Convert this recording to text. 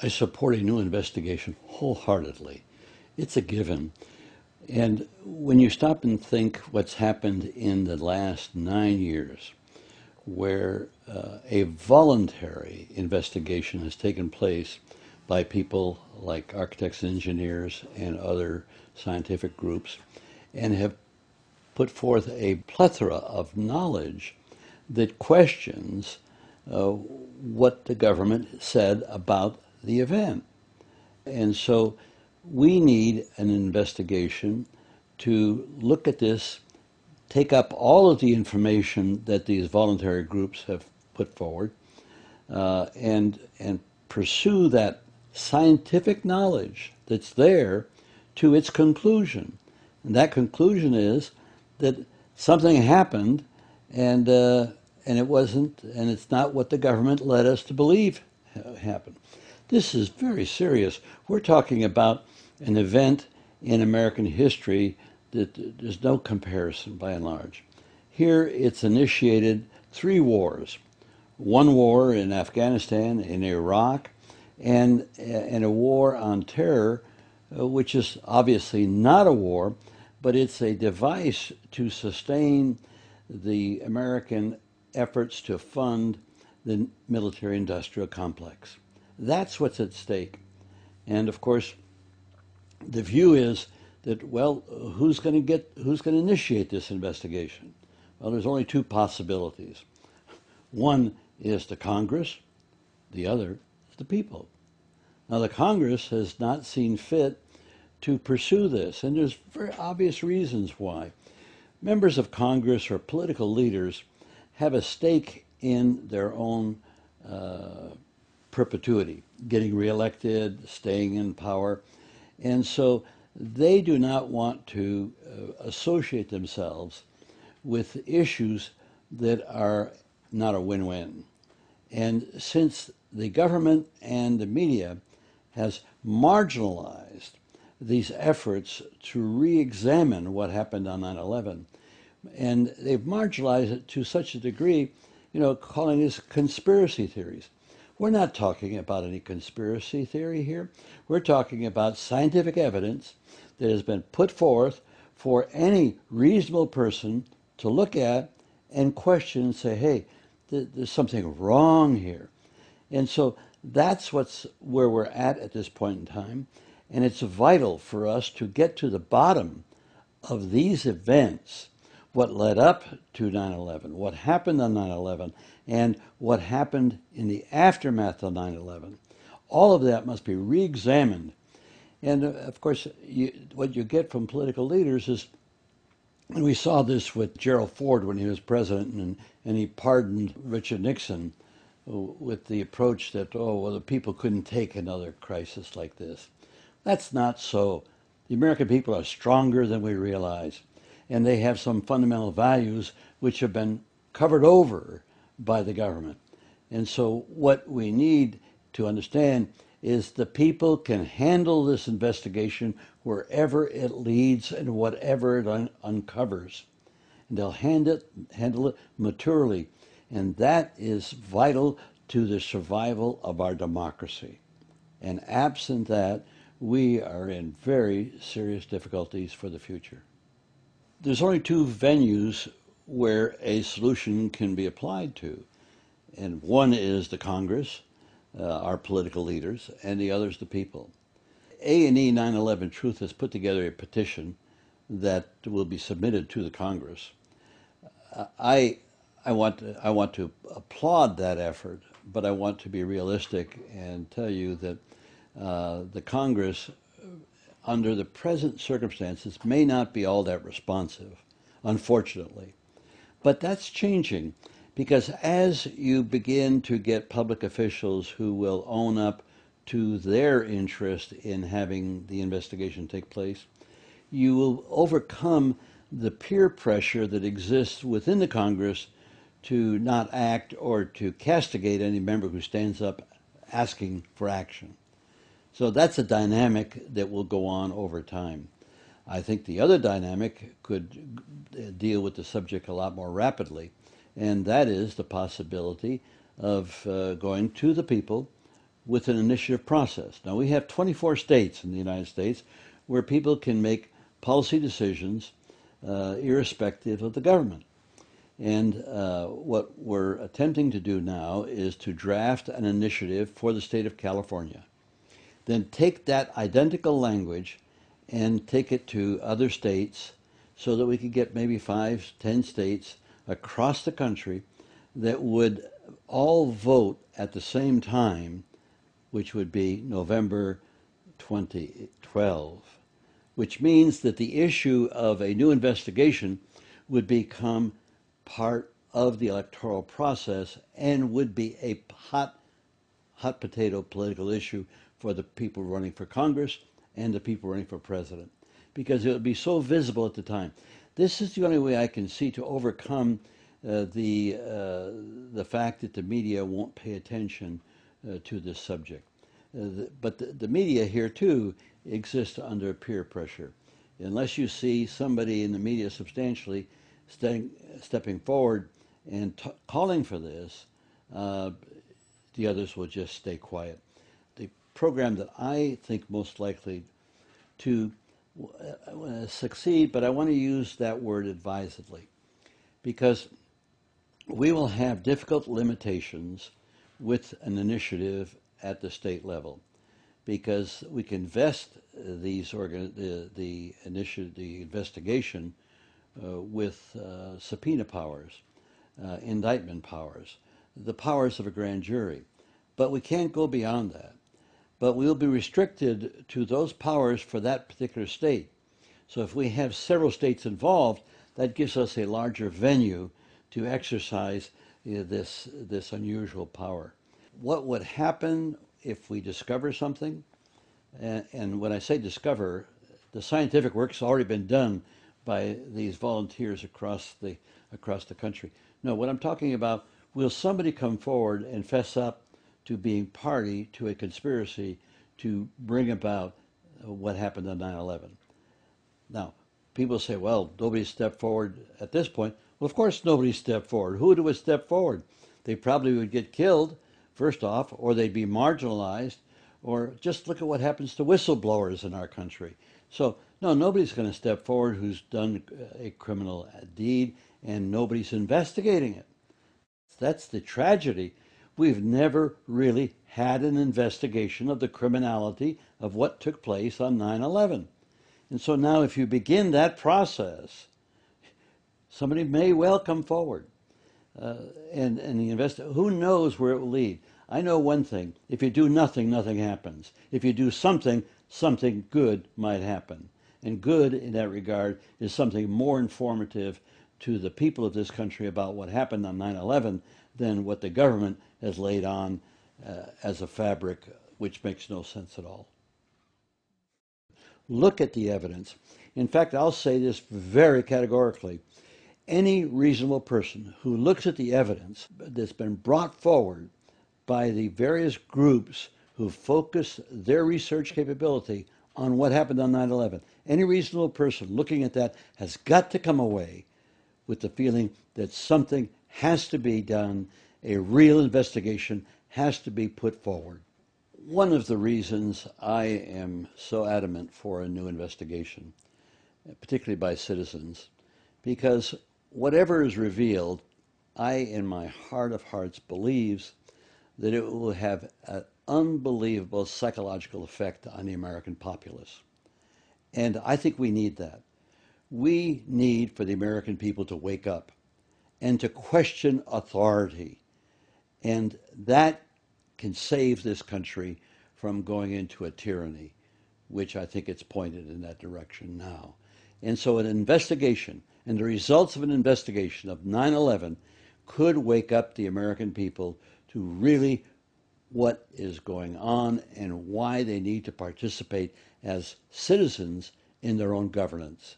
I support a new investigation wholeheartedly. It's a given. And when you stop and think what's happened in the last 9 years, where a voluntary investigation has taken place by people like architects and engineers and other scientific groups, and have put forth a plethora of knowledge that questions what the government said about the event. And so we need an investigation to look at this, take up all of the information that these voluntary groups have put forward, and pursue that scientific knowledge that's there to its conclusion. And that conclusion is that something happened, and it wasn't, and it's not what the government led us to believe happened. This is very serious. We're talking about an event in American history that there's no comparison by and large. Here it's initiated three wars: one war in Afghanistan, in Iraq, and a war on terror, which is obviously not a war, but it's a device to sustain the American efforts to fund the military industrial complex. That's what's at stake. And of course, the view is that, well, who's going to initiate this investigation? Well, there's only two possibilities. One is the Congress, the other is the people. Now, the Congress has not seen fit to pursue this, and there's very obvious reasons why. Members of Congress or political leaders have a stake in their own perpetuity, getting reelected, staying in power, and so they do not want to associate themselves with issues that are not a win-win. And since the government and the media has marginalized these efforts to re-examine what happened on 9/11, and they've marginalized it to such a degree, calling this conspiracy theories. We're not talking about any conspiracy theory here. We're talking about scientific evidence that has been put forth for any reasonable person to look at and question and say, hey, there's something wrong here. And so that's where we're at this point in time. And it's vital for us to get to the bottom of these events, what led up to 9/11, what happened on 9/11, and what happened in the aftermath of 9/11. All of that must be re-examined. And of course, what you get from political leaders is, and we saw this with Gerald Ford when he was president, and he pardoned Richard Nixon with the approach that, oh, well, the people couldn't take another crisis like this. That's not so. The American people are stronger than we realize, and they have some fundamental values which have been covered over by the government. And so what we need to understand is the people can handle this investigation wherever it leads and whatever it uncovers. And they'll handle it maturely. And that is vital to the survival of our democracy. And absent that, we are in very serious difficulties for the future. There's only two venues where a solution can be applied to. And one is the Congress, our political leaders, and the other is the people. A&E 9/11 Truth has put together a petition that will be submitted to the Congress. I want to applaud that effort, but I want to be realistic and tell you that the Congress, under the present circumstances, may not be all that responsive, unfortunately. But that's changing, because as you begin to get public officials who will own up to their interest in having the investigation take place, you will overcome the peer pressure that exists within the Congress to not act or to castigate any member who stands up asking for action. So that's a dynamic that will go on over time. I think the other dynamic could deal with the subject a lot more rapidly, and that is the possibility of going to the people with an initiative process. Now, we have 24 states in the United States where people can make policy decisions irrespective of the government. And what we're attempting to do now is to draft an initiative for the state of California. Then take that identical language and take it to other states so that we could get maybe 5, 10 states across the country that would all vote at the same time, which would be November 2012, which means that the issue of a new investigation would become part of the electoral process and would be a hot potato political issue for the people running for Congress and the people running for president, because it would be so visible at the time. This is the only way I can see to overcome the fact that the media won't pay attention to this subject. But the media here too exists under peer pressure. Unless you see somebody in the media substantially stepping forward and calling for this, the others will just stay quiet. The program that I think most likely to succeed, but I want to use that word advisedly, because we will have difficult limitations with an initiative at the state level, because we can vest the investigation with subpoena powers, indictment powers, the powers of a grand jury. But we can't go beyond that. But we'll be restricted to those powers for that particular state. So if we have several states involved, that gives us a larger venue to exercise this unusual power. What would happen if we discover something? And when I say discover, the scientific work's already been done by these volunteers across the country. No, what I'm talking about, will somebody come forward and fess up to being party to a conspiracy to bring about what happened on 9/11? Now, people say, well, nobody stepped forward at this point. Well, of course nobody stepped forward. Who would step forward? They probably would get killed, first off, or they'd be marginalized, or just look at what happens to whistleblowers in our country. So, no, nobody's going to step forward who's done a criminal deed, and nobody's investigating it. That's the tragedy. We've never really had an investigation of the criminality of what took place on 9/11. And so now if you begin that process, somebody may well come forward and who knows where it will lead. I know one thing: if you do nothing, nothing happens. If you do something, something good might happen. And good in that regard is something more informative to the people of this country about what happened on 9/11 than what the government has laid on as a fabric, which makes no sense at all. Look at the evidence. In fact, I'll say this very categorically. Any reasonable person who looks at the evidence that's been brought forward by the various groups who focus their research capability on what happened on 9/11, any reasonable person looking at that has got to come away with the feeling that something has to be done, a real investigation has to be put forward. One of the reasons I am so adamant for a new investigation, particularly by citizens, because whatever is revealed, I, in my heart of hearts, believes that it will have an unbelievable psychological effect on the American populace. And I think we need that. We need for the American people to wake up and to question authority. And that can save this country from going into a tyranny, which I think it's pointed in that direction now. And so an investigation and the results of an investigation of 9/11 could wake up the American people to really what is going on and why they need to participate as citizens in their own governance.